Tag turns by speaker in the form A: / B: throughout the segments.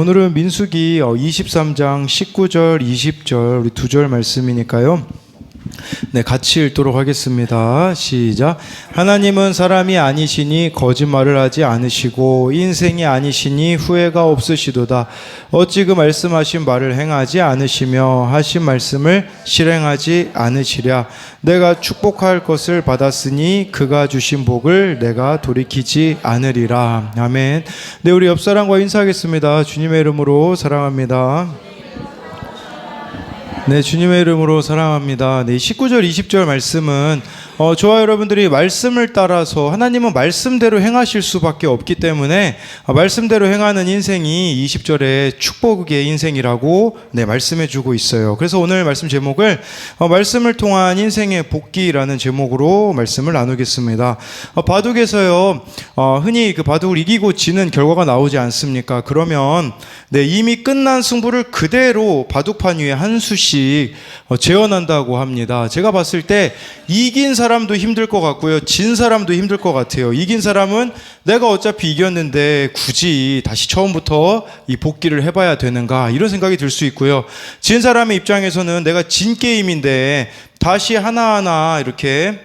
A: 오늘은 민수기 23장 19절, 20절 우리 두 절 말씀이니까요. 네, 같이 읽도록 하겠습니다. 시작. 하나님은 사람이 아니시니 거짓말을 하지 않으시고 인생이 아니시니 후회가 없으시도다. 어찌 그 말씀하신 말을 행하지 않으시며 하신 말씀을 실행하지 않으시랴. 내가 축복할 것을 받았으니 그가 주신 복을 내가 돌이키지 않으리라. 아멘. 네, 우리 옆사람과 인사하겠습니다. 주님의 이름으로 사랑합니다. 네, 주님의 이름으로 사랑합니다. 네, 19절, 20절 말씀은 저와 여러분들이 말씀을 따라서 하나님은 말씀대로 행하실 수밖에 없기 때문에 말씀대로 행하는 인생이 20절에 축복의 인생이라고 말씀해 주고 있어요. 그래서 오늘 말씀 제목을 말씀을 통한 인생의 복기라는 제목으로 말씀을 나누겠습니다. 바둑에서요, 흔히 그 바둑을 이기고 지는 결과가 나오지 않습니까? 그러면 이미 끝난 승부를 그대로 바둑판 위에 한 수씩 재현한다고 합니다. 제가 봤을 때 이긴 사람도 힘들 것 같고요, 진 사람도 힘들 것 같아요. 이긴 사람은 내가 어차피 이겼는데 굳이 다시 처음부터 이 복기를 해봐야 되는가, 이런 생각이 들 수 있고요. 진 사람의 입장에서는 내가 진 게임인데 다시 하나하나 이렇게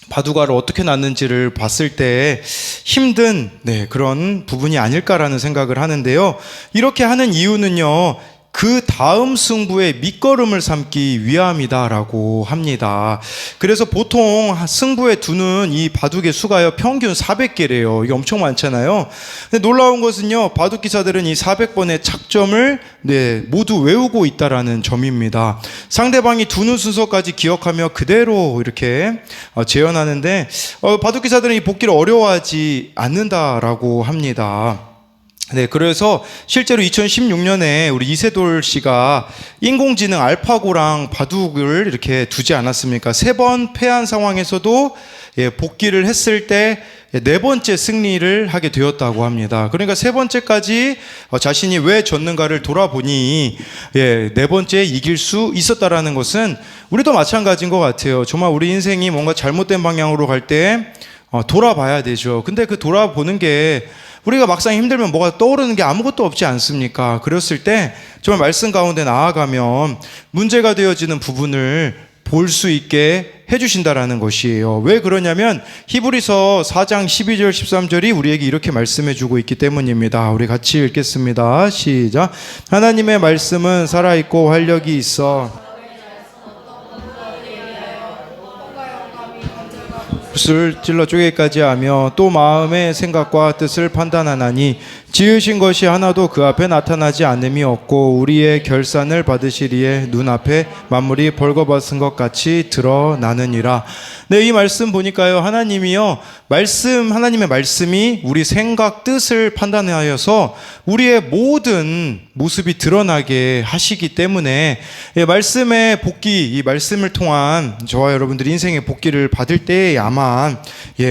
A: 바둑알을 어떻게 났는지를 봤을 때 힘든 그런 부분이 아닐까라는 생각을 하는데요. 이렇게 하는 이유는요, 그 다음 승부의 밑거름을 삼기 위함이다라고 합니다. 그래서 보통 승부에 두는 이 바둑의 수가요, 평균 400개래요. 이게 엄청 많잖아요. 근데 놀라운 것은요, 바둑 기사들은 이 400번의 착점을 모두 외우고 있다라는 점입니다. 상대방이 두는 순서까지 기억하며 그대로 이렇게 재현하는데 바둑 기사들은 이 복기를 어려워하지 않는다라고 합니다. 네, 그래서 실제로 2016년에 우리 이세돌 씨가 인공지능 알파고랑 바둑을 이렇게 두지 않았습니까? 3번 패한 상황에서도 복기를 했을 때 4번째 승리를 하게 되었다고 합니다. 그러니까 3번째까지 자신이 왜 졌는가를 돌아보니 4번째 이길 수 있었다라는 것은 우리도 마찬가지인 것 같아요. 정말 우리 인생이 뭔가 잘못된 방향으로 갈 때 돌아봐야 되죠. 근데 그 돌아보는 게 우리가 막상 힘들면 뭐가 떠오르는 게 아무것도 없지 않습니까? 그랬을 때 정말 말씀 가운데 나아가면 문제가 되어지는 부분을 볼 수 있게 해주신다라는 것이에요. 왜 그러냐면 히브리서 4장 12절 13절이 우리에게 이렇게 말씀해주고 있기 때문입니다. 우리 같이 읽겠습니다. 시작. 하나님의 말씀은 살아있고 활력이 있어 붓을 찔러 쪼개기까지 하며 또 마음의 생각과 뜻을 판단하나니 지으신 것이 하나도 그 앞에 나타나지 않음이 없고 우리의 결산을 받으시리에 눈앞에 만물이 벌거벗은 것 같이 드러나느니라. 네, 이 말씀 보니까요, 하나님이요, 하나님의 말씀이 우리 생각, 뜻을 판단하여서 우리의 모든 모습이 드러나게 하시기 때문에 말씀의 복기, 이 말씀을 통한 저와 여러분들이 인생의 복기를 받을 때야만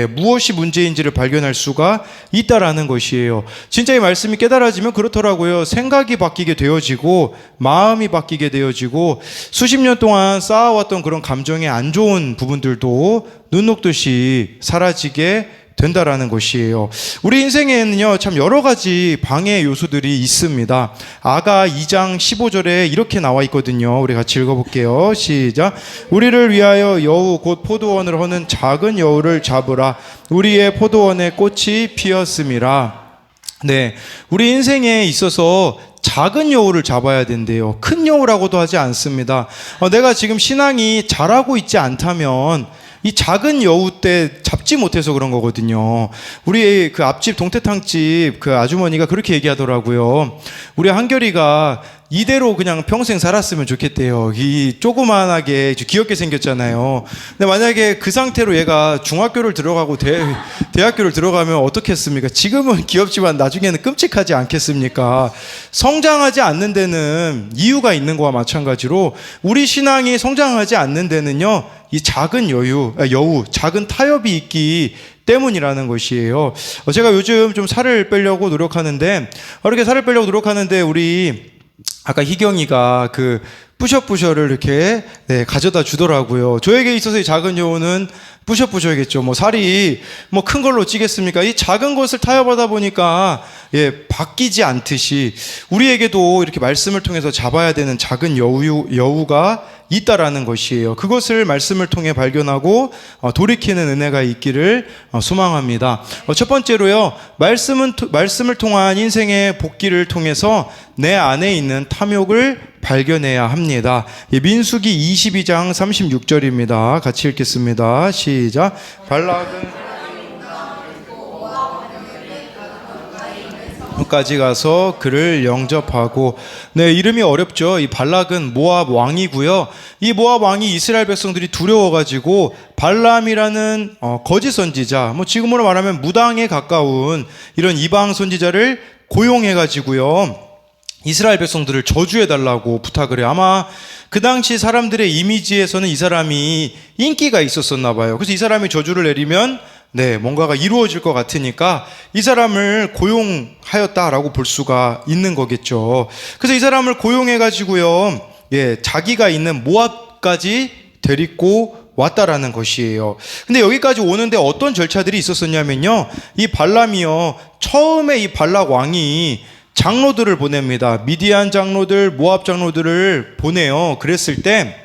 A: 무엇이 문제인지를 발견할 수가 있다라는 것이에요. 진짜 이 말씀이 깨달아지면 그렇더라고요. 생각이 바뀌게 되어지고 마음이 바뀌게 되어지고 수십 년 동안 쌓아왔던 그런 감정의 안 좋은 부분들도 눈 녹듯이 사라지게 된다라는 것이에요. 우리 인생에는요, 참 여러 가지 방해 요소들이 있습니다. 아가 2장 15절에 이렇게 나와 있거든요. 우리 같이 읽어볼게요. 시작. 우리를 위하여 여우 곧 포도원을 허는 작은 여우를 잡으라. 우리의 포도원에 꽃이 피었음이라. 네, 우리 인생에 있어서 작은 여우를 잡아야 된대요. 큰 여우라고도 하지 않습니다. 내가 지금 신앙이 잘하고 있지 않다면 이 작은 여우 때 잡지 못해서 그런 거거든요. 우리 그 앞집 동태탕집 그 아주머니가 그렇게 얘기하더라고요. 우리 한결이가 이대로 그냥 평생 살았으면 좋겠대요. 이 조그만하게 귀엽게 생겼잖아요. 근데 만약에 그 상태로 얘가 중학교를 들어가고 대학교를 들어가면 어떻겠습니까? 지금은 귀엽지만 나중에는 끔찍하지 않겠습니까? 성장하지 않는 데는 이유가 있는 거와 마찬가지로 우리 신앙이 성장하지 않는 데는요, 이 작은 여우, 작은 타협이 있기 때문이라는 것이에요. 제가 요즘 좀 살을 빼려고 노력하는데, 이렇게 살을 빼려고 노력하는데 우리 아까 희경이가 그 뿌셔뿌셔를 이렇게 가져다 주더라고요. 저에게 있어서 이 작은 여우는 부셔부셔야겠죠. 뭐 살이 뭐 큰 걸로 찌겠습니까? 이 작은 것을 타협하다 보니까 바뀌지 않듯이 우리에게도 이렇게 말씀을 통해서 잡아야 되는 작은 여우가 있다라는 것이에요. 그것을 말씀을 통해 발견하고 돌이키는 은혜가 있기를 소망합니다. 첫 번째로요, 말씀을 통한 인생의 복귀를 통해서 내 안에 있는 탐욕을 발견해야 합니다. 민수기 22장 36절입니다. 같이 읽겠습니다. 시작. 발락은 까지 가서 그를 영접하고. 네, 이름이 어렵죠. 이 발락은 모압 왕이고요. 이 모압 왕이 이스라엘 백성들이 두려워가지고 발람이라는 거짓 선지자, 뭐 지금으로 말하면 무당에 가까운 이런 이방 선지자를 고용해가지고요, 이스라엘 백성들을 저주해달라고 부탁을 해요. 아마 그 당시 사람들의 이미지에서는 이 사람이 인기가 있었었나 봐요. 그래서 이 사람이 저주를 내리면 뭔가가 이루어질 것 같으니까 이 사람을 고용하였다라고 볼 수가 있는 거겠죠. 그래서 이 사람을 고용해가지고요, 자기가 있는 모압까지 데리고 왔다라는 것이에요. 근데 여기까지 오는데 어떤 절차들이 있었었냐면요, 이 발람이요, 처음에 이 발락 왕이 장로들을 보냅니다. 미디안 장로들, 모압 장로들을 보내요. 그랬을 때,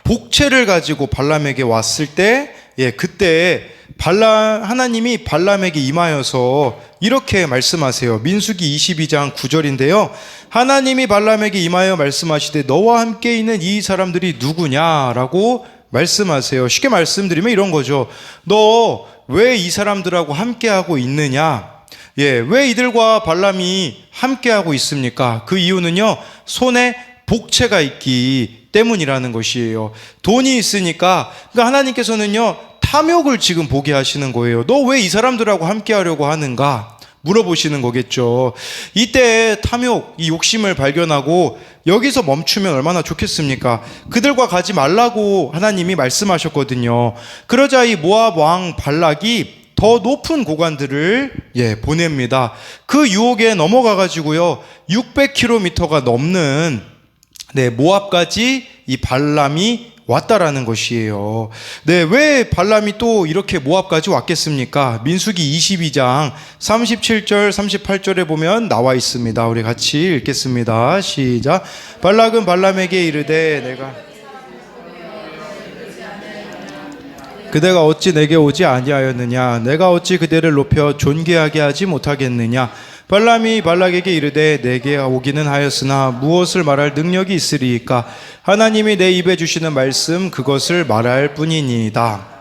A: 복채를 가지고 발람에게 왔을 때, 그때 하나님이 발람에게 임하여서 이렇게 말씀하세요. 민수기 22장 9절인데요. 하나님이 발람에게 임하여 말씀하시되 너와 함께 있는 이 사람들이 누구냐라고 말씀하세요. 쉽게 말씀드리면 이런 거죠. 너 왜 이 사람들하고 함께하고 있느냐? 왜 이들과 발람이 함께하고 있습니까? 그 이유는요, 손에 복채가 있기 때문이라는 것이에요. 돈이 있으니까, 그러니까 하나님께서는요, 탐욕을 지금 보게 하시는 거예요. 너 왜 이 사람들하고 함께 하려고 하는가? 물어보시는 거겠죠. 이때 탐욕, 이 욕심을 발견하고 여기서 멈추면 얼마나 좋겠습니까? 그들과 가지 말라고 하나님이 말씀하셨거든요. 그러자 이 모압 왕 발락이 더 높은 고관들을 보냅니다. 그 유혹에 넘어가가지고요, 600km가 넘는 모압까지 이 발람이 왔다라는 것이에요. 왜 발람이 또 이렇게 모압까지 왔겠습니까? 민수기 22장 37절 38절에 보면 나와 있습니다. 우리 같이 읽겠습니다. 시작. 발락은 발람에게 이르되 그대가 어찌 내게 오지 아니하였느냐? 내가 어찌 그대를 높여 존귀하게 하지 못하겠느냐? 발람이 발락에게 이르되 내게 오기는 하였으나 무엇을 말할 능력이 있으리이까? 하나님이 내 입에 주시는 말씀 그것을 말할 뿐이니이다.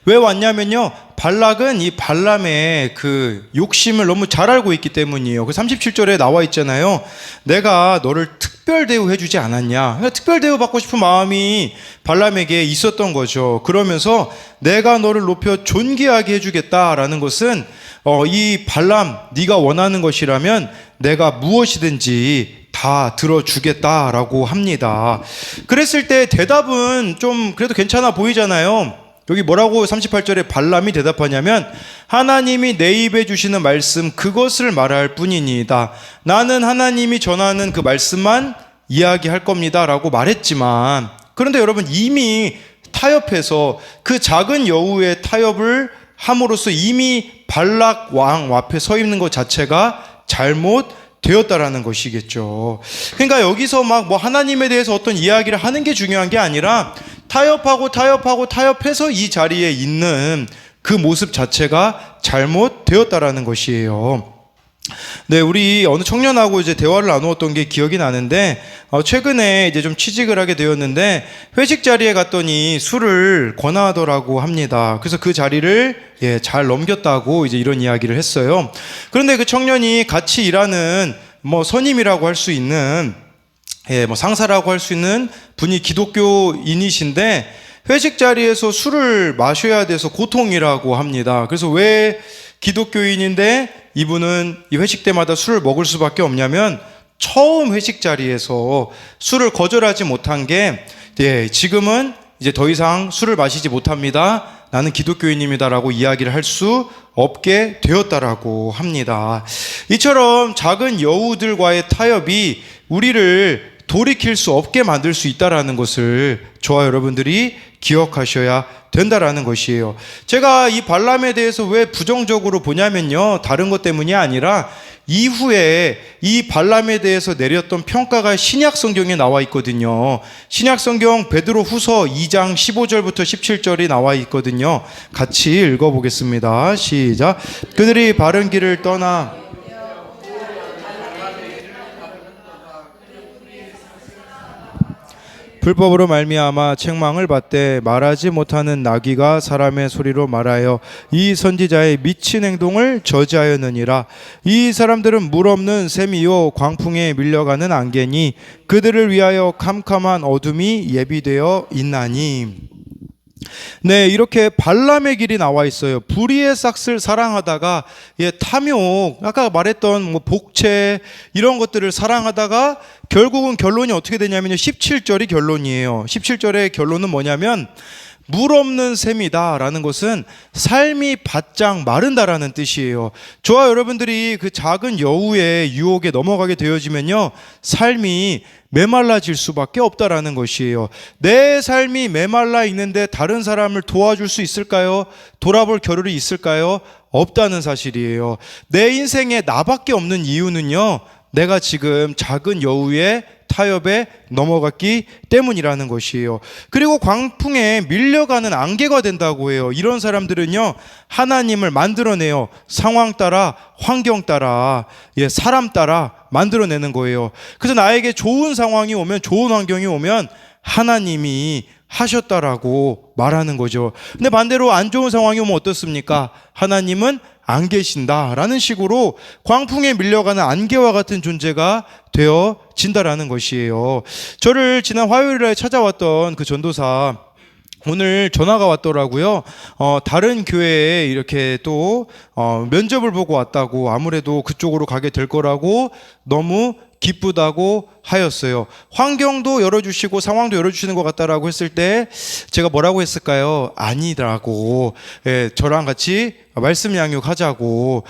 A: 왜 왔냐면요, 발락은 이 발람의 그 욕심을 너무 잘 알고 있기 때문이에요. 그 37절에 나와 있잖아요. 내가 너를 특별 대우해 주지 않았냐? 특별 대우 받고 싶은 마음이 발람에게 있었던 거죠. 그러면서 내가 너를 높여 존귀하게 해주겠다라는 것은 이 발람, 네가 원하는 것이라면 내가 무엇이든지 다 들어주겠다라고 합니다. 그랬을 때 대답은 좀 그래도 괜찮아 보이잖아요. 여기 뭐라고 38절에 발람이 대답하냐면 하나님이 내 입에 주시는 말씀 그것을 말할 뿐이니이다. 나는 하나님이 전하는 그 말씀만 이야기할 겁니다 라고 말했지만, 그런데 여러분 이미 타협해서 그 작은 여우의 타협을 함으로써 이미 발락 왕 앞에 서 있는 것 자체가 잘못 되었다라는 것이겠죠. 그러니까 여기서 막 뭐 하나님에 대해서 어떤 이야기를 하는 게 중요한 게 아니라 타협해서 이 자리에 있는 그 모습 자체가 잘못되었다라는 것이에요. 우리 어느 청년하고 이제 대화를 나누었던 게 기억이 나는데, 최근에 이제 좀 취직을 하게 되었는데, 회식 자리에 갔더니 술을 권하더라고 합니다. 그래서 그 자리를 잘 넘겼다고 이제 이런 이야기를 했어요. 그런데 그 청년이 같이 일하는 뭐 선임이라고 할 수 있는, 뭐 상사라고 할 수 있는 분이 기독교인이신데, 회식 자리에서 술을 마셔야 돼서 고통이라고 합니다. 그래서 왜 기독교인인데 이분은 이 회식 때마다 술을 먹을 수밖에 없냐면, 처음 회식 자리에서 술을 거절하지 못한 게 지금은 이제 더 이상 술을 마시지 못합니다. 나는 기독교인입니다라고 이야기를 할 수 없게 되었다라고 합니다. 이처럼 작은 여우들과의 타협이 우리를 돌이킬 수 없게 만들 수 있다라는 것을 저와 여러분들이 기억하셔야 된다라는 것이에요. 제가 이 발람에 대해서 왜 부정적으로 보냐면요, 다른 것 때문이 아니라 이후에 이 발람에 대해서 내렸던 평가가 신약 성경에 나와 있거든요. 신약 성경 베드로 후서 2장 15절부터 17절이 나와 있거든요. 같이 읽어보겠습니다. 시작. 그들이 바른 길을 떠나 불법으로 말미암아 책망을 받되 말하지 못하는 나귀가 사람의 소리로 말하여 이 선지자의 미친 행동을 저지하였느니라. 이 사람들은 물 없는 샘이요 광풍에 밀려가는 안개니 그들을 위하여 캄캄한 어둠이 예비되어 있나니. 네, 이렇게 발람의 길이 나와 있어요. 불의의 싹을 사랑하다가 탐욕, 아까 말했던 복채 이런 것들을 사랑하다가 결국은 결론이 어떻게 되냐면요, 17절이 결론이에요. 17절의 결론은 뭐냐면 물 없는 셈이다 라는 것은 삶이 바짝 마른다라는 뜻이에요. 저와 여러분들이 그 작은 여우의 유혹에 넘어가게 되어지면요, 삶이 메말라질 수밖에 없다라는 것이에요. 내 삶이 메말라 있는데 다른 사람을 도와줄 수 있을까요? 돌아볼 겨를이 있을까요? 없다는 사실이에요. 내 인생에 나밖에 없는 이유는요, 내가 지금 작은 여우의 타협에 넘어갔기 때문이라는 것이에요. 그리고 광풍에 밀려가는 안개가 된다고 해요. 이런 사람들은요, 하나님을 만들어내요. 상황 따라, 환경 따라, 사람 따라 만들어내는 거예요. 그래서 나에게 좋은 상황이 오면, 좋은 환경이 오면 하나님이 하셨다라고 말하는 거죠. 근데 반대로 안 좋은 상황이 오면 어떻습니까? 하나님은 안 계신다라는 식으로 광풍에 밀려가는 안개와 같은 존재가 되어진다라는 것이에요. 저를 지난 화요일에 찾아왔던 그 전도사, 오늘 전화가 왔더라고요. 다른 교회에 이렇게 또 면접을 보고 왔다고, 아무래도 그쪽으로 가게 될 거라고 너무 기쁘다고 하였어요. 환경도 열어주시고 상황도 열어주시는 것 같다라고 했을 때 제가 뭐라고 했을까요? 아니라고, 저랑 같이 말씀 양육하자고.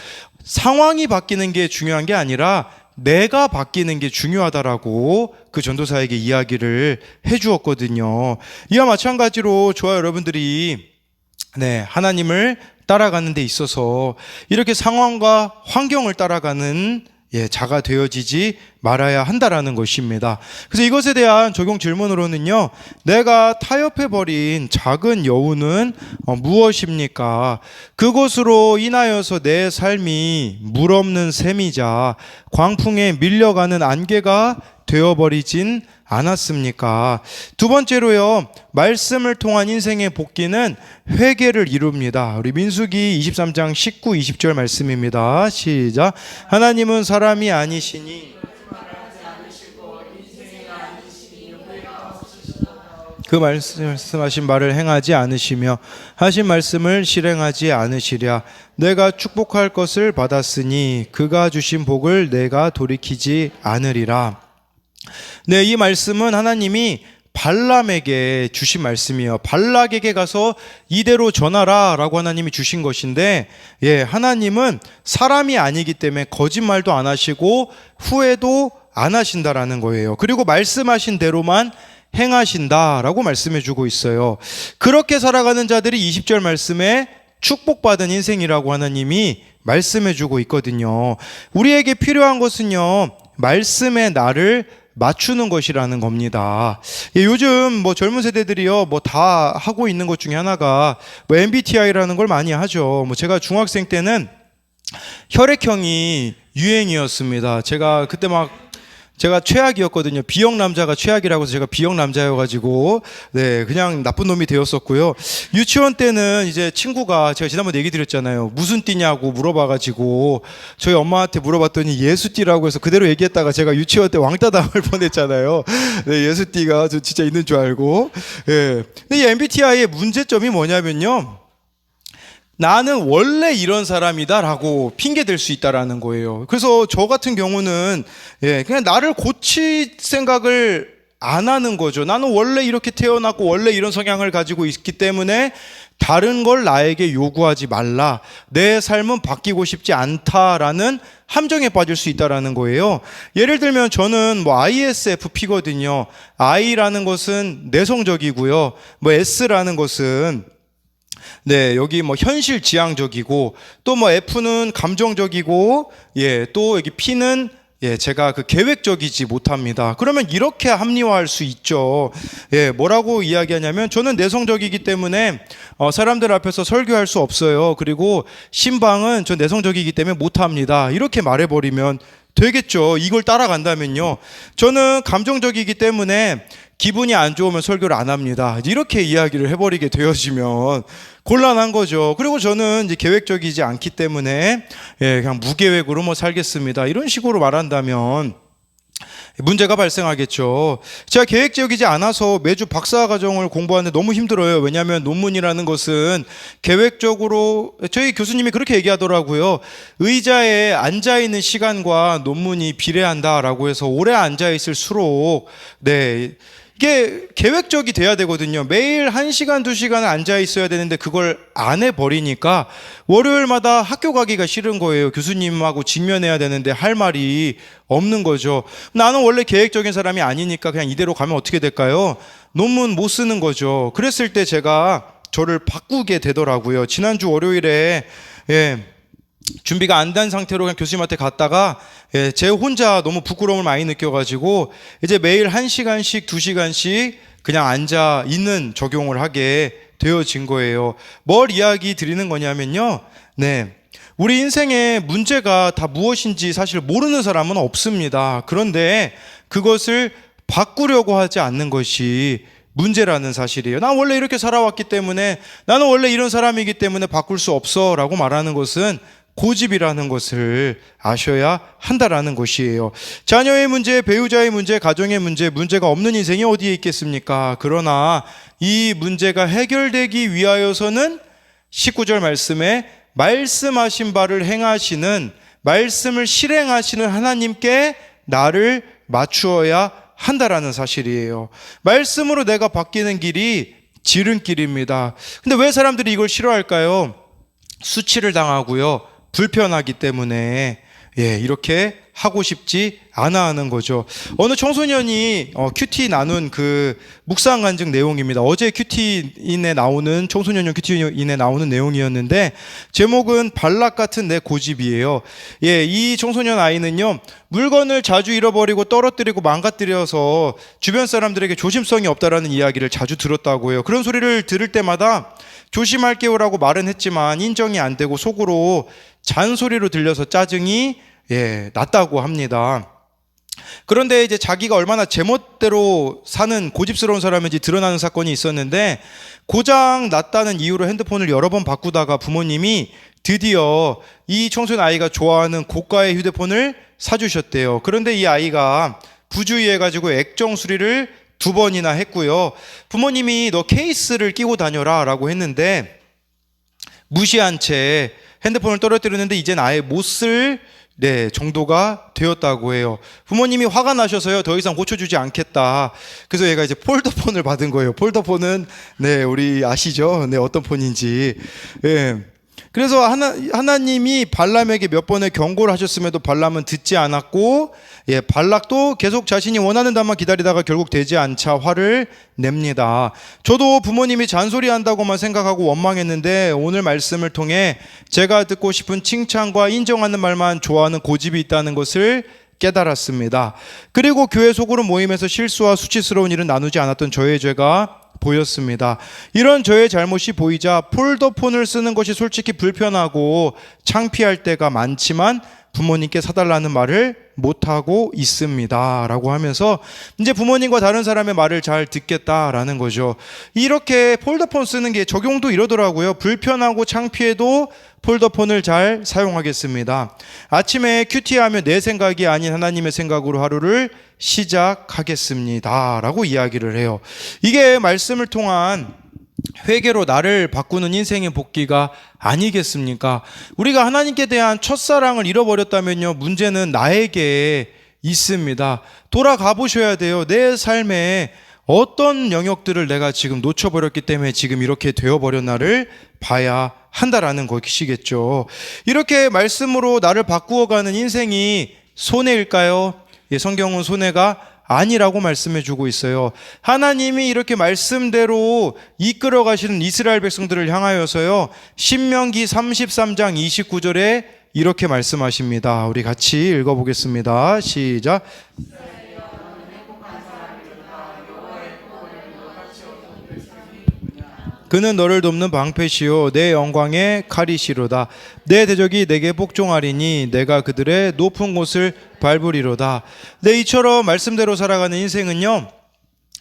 A: 상황이 바뀌는 게 중요한 게 아니라 내가 바뀌는 게 중요하다라고 그 전도사에게 이야기를 해주었거든요. 이와 마찬가지로 저와 여러분들이 하나님을 따라가는 데 있어서 이렇게 상황과 환경을 따라가는 자가 되어지지 말아야 한다라는 것입니다. 그래서 이것에 대한 적용 질문으로는요, 내가 타협해버린 작은 여우는 무엇입니까? 그것으로 인하여서 내 삶이 물 없는 샘이자 광풍에 밀려가는 안개가 되어버리진 않았습니까? 두 번째로요, 말씀을 통한 인생의 복귀는 회개를 이룹니다. 우리 민수기 23장 19, 20절 말씀입니다. 시작. 하나님은 사람이 아니시니 그 말씀하신 말을 행하지 않으시며 하신 말씀을 실행하지 않으시랴. 내가 축복할 것을 받았으니 그가 주신 복을 내가 돌이키지 않으리라. 네, 이 말씀은 하나님이 발람에게 주신 말씀이에요. 발락에게 가서 이대로 전하라 라고 하나님이 주신 것인데, 하나님은 사람이 아니기 때문에 거짓말도 안 하시고 후회도 안 하신다라는 거예요. 그리고 말씀하신 대로만 행하신다라고 말씀해 주고 있어요. 그렇게 살아가는 자들이 20절 말씀에 축복받은 인생이라고 하나님이 말씀해 주고 있거든요. 우리에게 필요한 것은요, 말씀의 나를 맞추는 것이라는 겁니다. 요즘 젊은 세대들이요, 다 하고 있는 것 중에 하나가 MBTI라는 걸 많이 하죠. 제가 중학생 때는 혈액형이 유행이었습니다. 제가 그때 제가 최악이었거든요. B형 남자가 최악이라고 해서 제가 B형 남자여가지고 그냥 나쁜 놈이 되었었고요. 유치원 때는 이제 친구가, 제가 지난번에 얘기 드렸잖아요, 무슨 띠냐고 물어봐가지고 저희 엄마한테 물어봤더니 예수띠라고 해서 그대로 얘기했다가 제가 유치원 때 왕따 당할 뻔했잖아요. 예수띠가 저 진짜 있는 줄 알고. 근데 이 MBTI의 문제점이 뭐냐면요, 나는 원래 이런 사람이다 라고 핑계 댈 수 있다라는 거예요. 그래서 저 같은 경우는 그냥 나를 고칠 생각을 안 하는 거죠. 나는 원래 이렇게 태어났고 원래 이런 성향을 가지고 있기 때문에 다른 걸 나에게 요구하지 말라. 내 삶은 바뀌고 싶지 않다라는 함정에 빠질 수 있다라는 거예요. 예를 들면 저는 ISFP거든요. I라는 것은 내성적이고요. S라는 것은 여기 현실 지향적이고, 또 F는 감정적이고, 또 여기 P는 제가 계획적이지 못합니다. 그러면 이렇게 합리화할 수 있죠. 뭐라고 이야기하냐면, 저는 내성적이기 때문에 사람들 앞에서 설교할 수 없어요. 그리고 신방은 저 내성적이기 때문에 못합니다. 이렇게 말해버리면 되겠죠. 이걸 따라간다면요. 저는 감정적이기 때문에 기분이 안 좋으면 설교를 안 합니다. 이렇게 이야기를 해버리게 되어지면 곤란한 거죠. 그리고 저는 이제 계획적이지 않기 때문에 그냥 무계획으로 살겠습니다. 이런 식으로 말한다면 문제가 발생하겠죠. 제가 계획적이지 않아서 매주 박사과정을 공부하는데 너무 힘들어요. 왜냐하면 논문이라는 것은 계획적으로, 저희 교수님이 그렇게 얘기하더라고요. 의자에 앉아있는 시간과 논문이 비례한다라고 해서 오래 앉아있을수록 이게 계획적이 돼야 되거든요. 매일 1시간, 2시간을 앉아 있어야 되는데 그걸 안 해버리니까 월요일마다 학교 가기가 싫은 거예요. 교수님하고 직면해야 되는데 할 말이 없는 거죠. 나는 원래 계획적인 사람이 아니니까 그냥 이대로 가면 어떻게 될까요? 논문 못 쓰는 거죠. 그랬을 때 제가 저를 바꾸게 되더라고요. 지난주 월요일에 준비가 안 된 상태로 그냥 교수님한테 갔다가 제 혼자 너무 부끄러움을 많이 느껴가지고 이제 매일 1시간씩 2시간씩 그냥 앉아 있는 적용을 하게 되어진 거예요. 뭘 이야기 드리는 거냐면요. 우리 인생의 문제가 다 무엇인지 사실 모르는 사람은 없습니다. 그런데 그것을 바꾸려고 하지 않는 것이 문제라는 사실이에요. 난 원래 이렇게 살아왔기 때문에, 나는 원래 이런 사람이기 때문에 바꿀 수 없어 라고 말하는 것은 고집이라는 것을 아셔야 한다라는 것이에요. 자녀의 문제, 배우자의 문제, 가정의 문제, 문제가 없는 인생이 어디에 있겠습니까? 그러나 이 문제가 해결되기 위하여서는 19절 말씀에 말씀하신 바를 행하시는, 말씀을 실행하시는 하나님께 나를 맞추어야 한다라는 사실이에요. 말씀으로 내가 바뀌는 길이 지름길입니다. 근데 왜 사람들이 이걸 싫어할까요? 수치를 당하고요, 불편하기 때문에 이렇게 하고 싶지 않아 하는 거죠. 어느 청소년이 큐티 나눈 그 묵상 간증 내용입니다. 어제 큐티인에 나오는, 청소년용 큐티인에 나오는 내용이었는데 제목은 발락 같은 내 고집이에요. 이 청소년 아이는요, 물건을 자주 잃어버리고 떨어뜨리고 망가뜨려서 주변 사람들에게 조심성이 없다라는 이야기를 자주 들었다고 해요. 그런 소리를 들을 때마다 조심할게요라고 말은 했지만 인정이 안 되고 속으로 잔소리로 들려서 짜증이 났다고 합니다. 그런데 이제 자기가 얼마나 제멋대로 사는 고집스러운 사람인지 드러나는 사건이 있었는데, 고장 났다는 이유로 핸드폰을 여러 번 바꾸다가 부모님이 드디어 이 청소년 아이가 좋아하는 고가의 휴대폰을 사주셨대요. 그런데 이 아이가 부주의해가지고 액정 수리를 2번이나 했고요. 부모님이 너 케이스를 끼고 다녀라 라고 했는데 무시한 채 핸드폰을 떨어뜨렸는데 이젠 아예 못 쓸 정도가 되었다고 해요. 부모님이 화가 나셔서요, 더 이상 고쳐주지 않겠다. 그래서 얘가 이제 폴더폰을 받은 거예요. 폴더폰은 우리 아시죠? 어떤 폰인지. 그래서 하나님이 발람에게 몇 번의 경고를 하셨음에도 발람은 듣지 않았고, 발락도 계속 자신이 원하는 답만 기다리다가 결국 되지 않자 화를 냅니다. 저도 부모님이 잔소리한다고만 생각하고 원망했는데 오늘 말씀을 통해 제가 듣고 싶은 칭찬과 인정하는 말만 좋아하는 고집이 있다는 것을 깨달았습니다. 그리고 교회 소그룹 모임에서 실수와 수치스러운 일은 나누지 않았던 저의 죄가 보였습니다. 이런 저의 잘못이 보이자 폴더폰을 쓰는 것이 솔직히 불편하고 창피할 때가 많지만 부모님께 사달라는 말을 못하고 있습니다 라고 하면서 이제 부모님과 다른 사람의 말을 잘 듣겠다라는 거죠. 이렇게 폴더폰 쓰는 게 적용도 이러더라고요. 불편하고 창피해도 폴더폰을 잘 사용하겠습니다. 아침에 큐티하며 내 생각이 아닌 하나님의 생각으로 하루를 시작하겠습니다 라고 이야기를 해요. 이게 말씀을 통한 회개로 나를 바꾸는 인생의 복귀가 아니겠습니까? 우리가 하나님께 대한 첫사랑을 잃어버렸다면요, 문제는 나에게 있습니다. 돌아가 보셔야 돼요. 내 삶에 어떤 영역들을 내가 지금 놓쳐버렸기 때문에 지금 이렇게 되어버렸나를 봐야 한다라는 것이겠죠. 이렇게 말씀으로 나를 바꾸어가는 인생이 손해일까요? 예, 성경은 손해가 아니라고 말씀해 주고 있어요. 하나님이 이렇게 말씀대로 이끌어 가시는 이스라엘 백성들을 향하여서요, 신명기 33장 29절에 이렇게 말씀하십니다. 우리 같이 읽어보겠습니다. 시작. 그는 너를 돕는 방패시요 내 영광의 칼이시로다. 내 대적이 내게 복종하리니 내가 그들의 높은 곳을 밟으리로다. 네, 이처럼 말씀대로 살아가는 인생은요,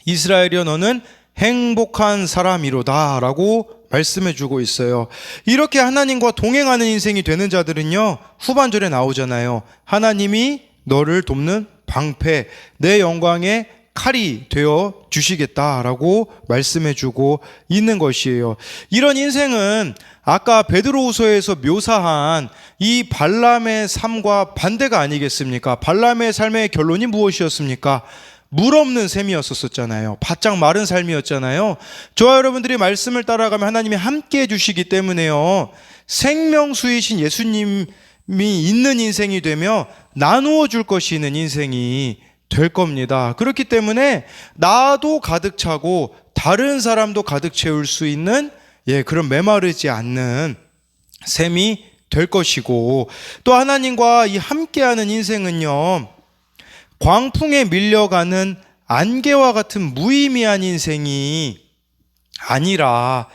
A: 이스라엘이여 너는 행복한 사람이로다 라고 말씀해 주고 있어요. 이렇게 하나님과 동행하는 인생이 되는 자들은요, 후반절에 나오잖아요. 하나님이 너를 돕는 방패, 내 영광의 칼이 되어 주시겠다라고 말씀해 주고 있는 것이에요. 이런 인생은 아까 베드로후서에서 묘사한 이 발람의 삶과 반대가 아니겠습니까? 발람의 삶의 결론이 무엇이었습니까? 물 없는 셈이었었잖아요. 바짝 마른 삶이었잖아요. 저와 여러분들이 말씀을 따라가면 하나님이 함께 해주시기 때문에요, 생명수이신 예수님이 있는 인생이 되며 나누어 줄 것이 있는 인생이 될 겁니다. 그렇기 때문에 나도 가득 차고 다른 사람도 가득 채울 수 있는, 그런 메마르지 않는 셈이 될 것이고, 또 하나님과 이 함께하는 인생은요, 광풍에 밀려가는 안개와 같은 무의미한 인생이 아니라,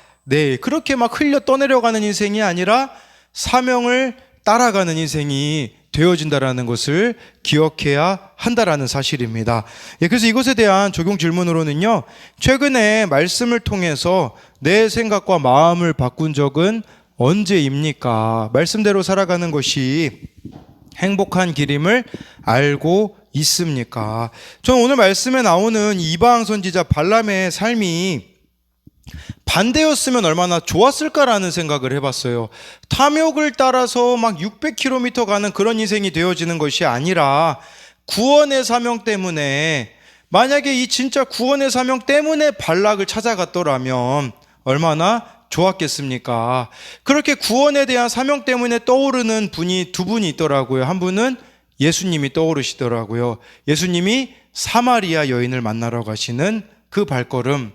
A: 그렇게 막 흘려 떠내려가는 인생이 아니라 사명을 따라가는 인생이 되어진다라는 것을 기억해야 한다라는 사실입니다. 그래서 이것에 대한 적용 질문으로는요, 최근에 말씀을 통해서 내 생각과 마음을 바꾼 적은 언제입니까? 말씀대로 살아가는 것이 행복한 길임을 알고 있습니까? 저는 오늘 말씀에 나오는 이방 선지자 발람의 삶이 반대였으면 얼마나 좋았을까라는 생각을 해봤어요. 탐욕을 따라서 막 600km 가는 그런 인생이 되어지는 것이 아니라 구원의 사명 때문에, 만약에 이 진짜 구원의 사명 때문에 발락을 찾아갔더라면 얼마나 좋았겠습니까? 그렇게 구원에 대한 사명 때문에 떠오르는 분이 두 분이 있더라고요. 한 분은 예수님이 떠오르시더라고요. 예수님이 사마리아 여인을 만나러 가시는 그 발걸음.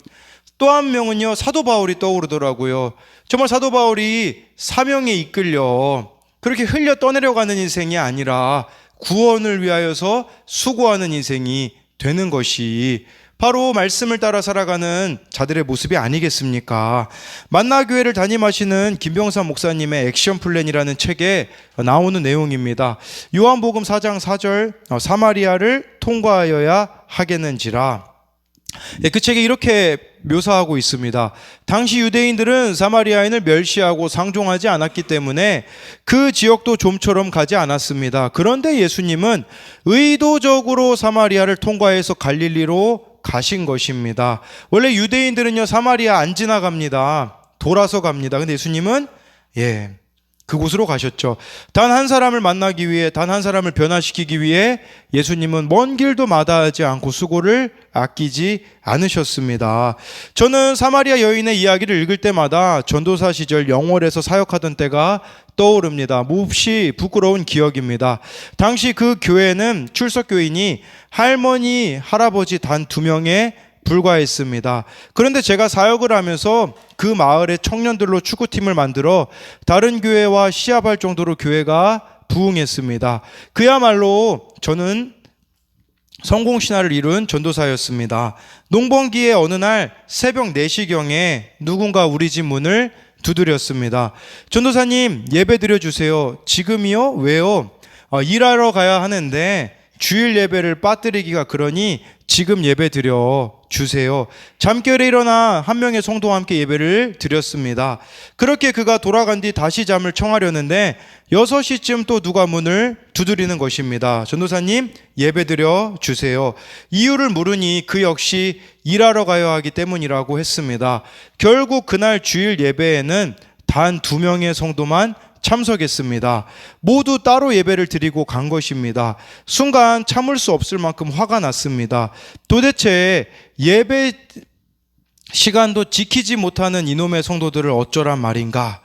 A: 또 한 명은요, 사도 바울이 떠오르더라고요. 정말 사도 바울이 사명에 이끌려 그렇게 흘려 떠내려가는 인생이 아니라 구원을 위하여서 수고하는 인생이 되는 것이 바로 말씀을 따라 살아가는 자들의 모습이 아니겠습니까? 만나교회를 담임하시는 김병삼 목사님의 액션 플랜이라는 책에 나오는 내용입니다. 요한복음 4장 4절, 사마리아를 통과하여야 하겠는지라. 그 책에 이렇게 묘사하고 있습니다. 당시 유대인들은 사마리아인을 멸시하고 상종하지 않았기 때문에 그 지역도 좀처럼 가지 않았습니다. 그런데 예수님은 의도적으로 사마리아를 통과해서 갈릴리로 가신 것입니다. 원래 유대인들은요, 사마리아 안 지나갑니다. 돌아서 갑니다. 근데 예수님은 그곳으로 가셨죠. 단 한 사람을 만나기 위해, 단 한 사람을 변화시키기 위해 예수님은 먼 길도 마다하지 않고 수고를 아끼지 않으셨습니다. 저는 사마리아 여인의 이야기를 읽을 때마다 전도사 시절 영월에서 사역하던 때가 떠오릅니다. 몹시 부끄러운 기억입니다. 당시 그 교회는 출석교인이 할머니, 할아버지 단 2명에 불과했습니다. 그런데 제가 사역을 하면서 그 마을의 청년들로 축구팀을 만들어 다른 교회와 시합할 정도로 교회가 부흥했습니다. 그야말로 저는 성공신화를 이룬 전도사였습니다. 농번기에 어느 날 새벽 4시경에 누군가 우리 집 문을 두드렸습니다. 전도사님, 예배 드려주세요. 지금이요? 왜요? 일하러 가야 하는데 주일 예배를 빠뜨리기가 그러니 지금 예배 드려 주세요. 잠결에 일어나 한 명의 성도와 함께 예배를 드렸습니다. 그렇게 그가 돌아간 뒤 다시 잠을 청하려는데 6시쯤 또 누가 문을 두드리는 것입니다. 전도사님, 예배 드려 주세요. 이유를 물으니 그 역시 일하러 가야 하기 때문이라고 했습니다. 결국 그날 주일 예배에는 단 2명의 성도만 참석했습니다. 모두 따로 예배를 드리고 간 것입니다. 순간 참을 수 없을 만큼 화가 났습니다. 도대체 예배 시간도 지키지 못하는 이놈의 성도들을 어쩌란 말인가?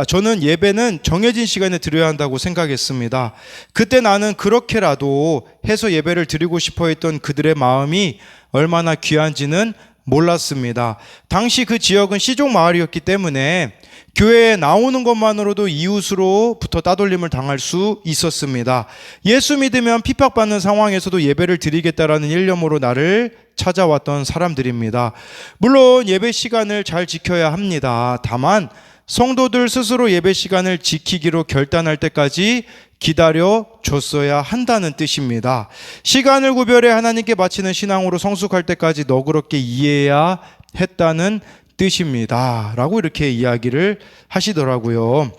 A: 저는 예배는 정해진 시간에 드려야 한다고 생각했습니다. 그때 나는 그렇게라도 해서 예배를 드리고 싶어 했던 그들의 마음이 얼마나 귀한지는 몰랐습니다. 당시 그 지역은 시종 마을이었기 때문에 교회에 나오는 것만으로도 이웃으로부터 따돌림을 당할 수 있었습니다. 예수 믿으면 핍박받는 상황에서도 예배를 드리겠다라는 일념으로 나를 찾아왔던 사람들입니다. 물론 예배 시간을 잘 지켜야 합니다. 다만 성도들 스스로 예배 시간을 지키기로 결단할 때까지 기다려 줬어야 한다는 뜻입니다. 시간을 구별해 하나님께 바치는 신앙으로 성숙할 때까지 너그럽게 이해해야 했다는 뜻입니다. 라고 이렇게 이야기를 하시더라고요.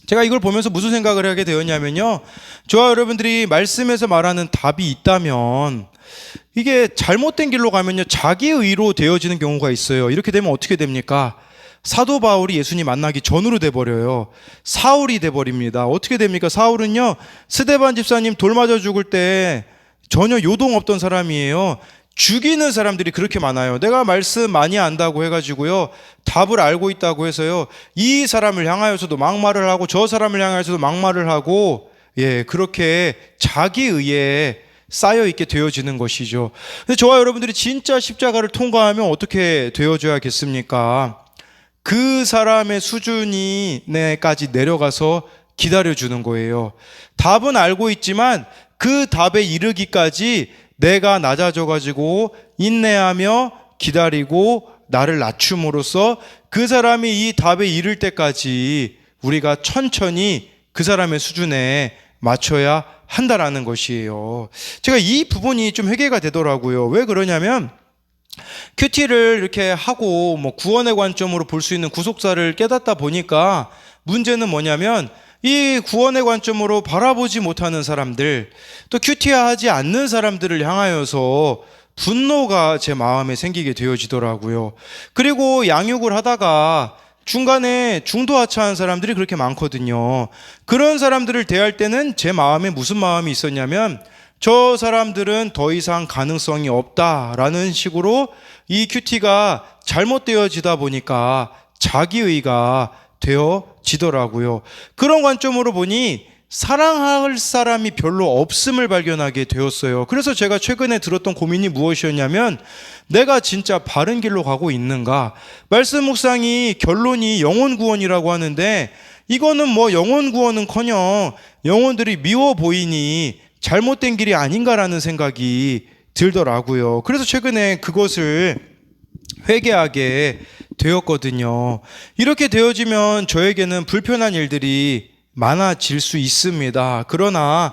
A: 제가 이걸 보면서 무슨 생각을 하게 되었냐면요. 저와 여러분들이 말씀에서 말하는 답이 있다면 이게 잘못된 길로 가면요. 자기 의로 되어지는 경우가 있어요. 이렇게 되면 어떻게 됩니까? 사도 바울이 예수님 만나기 전으로 돼버려요. 사울이 돼버립니다. 어떻게 됩니까? 사울은요, 스데반 집사님 돌 맞아 죽을 때 전혀 요동 없던 사람이에요. 죽이는 사람들이 그렇게 많아요. 내가 말씀 많이 안다고 해가지고요, 답을 알고 있다고 해서요, 이 사람을 향하여서도 막말을 하고 저 사람을 향하여서도 막말을 하고, 그렇게 자기 의에 쌓여 있게 되어지는 것이죠. 근데 저와 여러분들이 진짜 십자가를 통과하면 어떻게 되어줘야겠습니까? 그 사람의 수준이까지 내려가서 기다려주는 거예요. 답은 알고 있지만 그 답에 이르기까지 내가 낮아져가지고 인내하며 기다리고 나를 낮춤으로써 그 사람이 이 답에 이를 때까지 우리가 천천히 그 사람의 수준에 맞춰야 한다라는 것이에요. 제가 이 부분이 좀 회개가 되더라고요. 왜 그러냐면 큐티를 이렇게 하고 구원의 관점으로 볼 수 있는 구속사를 깨닫다 보니까 문제는 뭐냐면 이 구원의 관점으로 바라보지 못하는 사람들, 또 큐티하지 않는 사람들을 향하여서 분노가 제 마음에 생기게 되어지더라고요. 그리고 양육을 하다가 중간에 중도하차한 사람들이 그렇게 많거든요. 그런 사람들을 대할 때는 제 마음에 무슨 마음이 있었냐면 저 사람들은 더 이상 가능성이 없다라는 식으로 이 큐티가 잘못되어지다 보니까 자기의가 되어지더라고요. 그런 관점으로 보니 사랑할 사람이 별로 없음을 발견하게 되었어요. 그래서 제가 최근에 들었던 고민이 무엇이었냐면 내가 진짜 바른 길로 가고 있는가? 말씀 묵상이 결론이 영혼 구원이라고 하는데 이거는 영혼 구원은커녕 영혼들이 미워 보이니 잘못된 길이 아닌가라는 생각이 들더라고요. 그래서 최근에 그것을 회개하게 되었거든요. 이렇게 되어지면 저에게는 불편한 일들이 많아질 수 있습니다. 그러나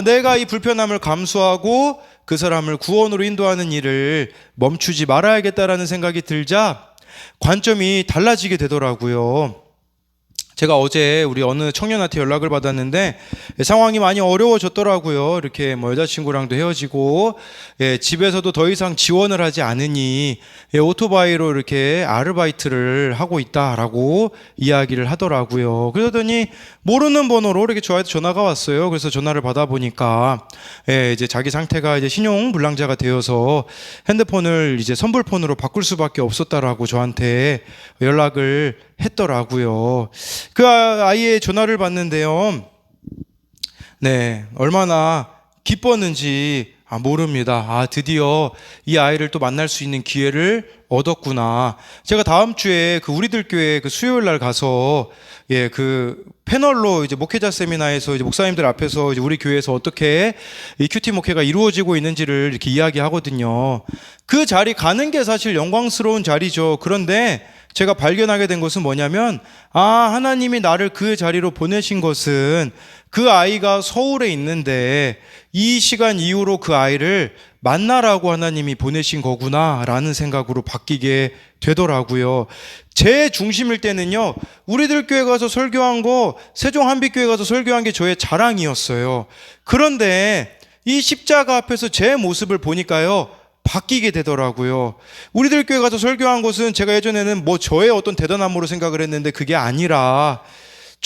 A: 내가 이 불편함을 감수하고 그 사람을 구원으로 인도하는 일을 멈추지 말아야겠다라는 생각이 들자 관점이 달라지게 되더라고요. 제가 어제 우리 어느 청년한테 연락을 받았는데 상황이 많이 어려워졌더라고요. 이렇게 여자친구랑도 헤어지고 집에서도 더 이상 지원을 하지 않으니 오토바이로 이렇게 아르바이트를 하고 있다라고 이야기를 하더라고요. 그러더니 모르는 번호로 이렇게 저한테 전화가 왔어요. 그래서 전화를 받아보니까 이제 자기 상태가 이제 신용 불량자가 되어서 핸드폰을 이제 선불폰으로 바꿀 수밖에 없었다라고 저한테 연락을 했더라고요. 그 아이의 전화를 받는데요. 얼마나 기뻤는지 모릅니다. 드디어 이 아이를 또 만날 수 있는 기회를 얻었구나. 제가 다음 주에 그 우리들 교회 그 수요일 날 가서 그 패널로 이제 목회자 세미나에서 이제 목사님들 앞에서 이제 우리 교회에서 어떻게 이 큐티 목회가 이루어지고 있는지를 이렇게 이야기하거든요. 그 자리 가는 게 사실 영광스러운 자리죠. 그런데 제가 발견하게 된 것은 뭐냐면 하나님이 나를 그 자리로 보내신 것은 그 아이가 서울에 있는데 이 시간 이후로 그 아이를 만나라고 하나님이 보내신 거구나 라는 생각으로 바뀌게 되더라고요. 제 중심일 때는요, 우리들 교회 가서 설교한 거, 세종 한빛교회 가서 설교한 게 저의 자랑이었어요. 그런데 이 십자가 앞에서 제 모습을 보니까요, 바뀌게 되더라고요. 우리들 교회 가서 설교한 것은 제가 예전에는 저의 어떤 대단함으로 생각을 했는데 그게 아니라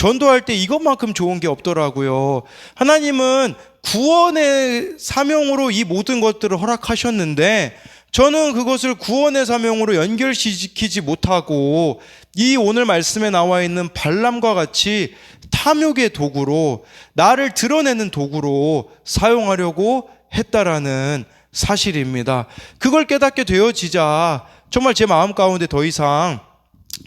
A: 전도할 때 이것만큼 좋은 게 없더라고요. 하나님은 구원의 사명으로 이 모든 것들을 허락하셨는데 저는 그것을 구원의 사명으로 연결시키지 못하고 이 오늘 말씀에 나와 있는 발람과 같이 탐욕의 도구로, 나를 드러내는 도구로 사용하려고 했다라는 사실입니다. 그걸 깨닫게 되어지자 정말 제 마음 가운데 더 이상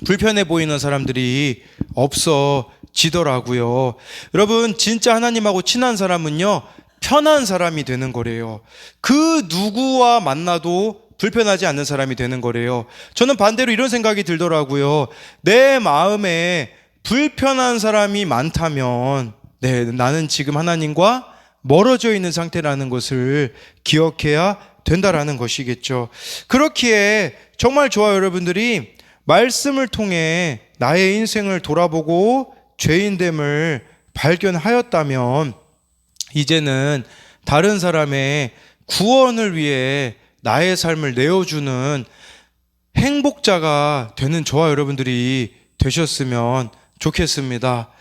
A: 불편해 보이는 사람들이 없어지더라고요. 여러분, 진짜 하나님하고 친한 사람은요, 편한 사람이 되는 거래요. 그 누구와 만나도 불편하지 않는 사람이 되는 거래요. 저는 반대로 이런 생각이 들더라고요. 내 마음에 불편한 사람이 많다면 나는 지금 하나님과 멀어져 있는 상태라는 것을 기억해야 된다라는 것이겠죠. 그렇기에 정말 좋아요, 여러분들이 말씀을 통해 나의 인생을 돌아보고 죄인됨을 발견하였다면 이제는 다른 사람의 구원을 위해 나의 삶을 내어주는 행복자가 되는 저와 여러분들이 되셨으면 좋겠습니다.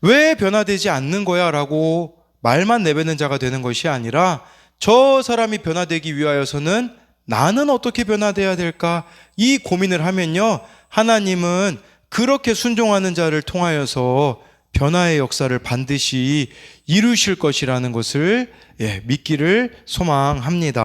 A: 왜 변화되지 않는 거야? 라고 말만 내뱉는 자가 되는 것이 아니라 저 사람이 변화되기 위하여서는 나는 어떻게 변화돼야 될까? 이 고민을 하면요, 하나님은 그렇게 순종하는 자를 통하여서 변화의 역사를 반드시 이루실 것이라는 것을 믿기를 소망합니다.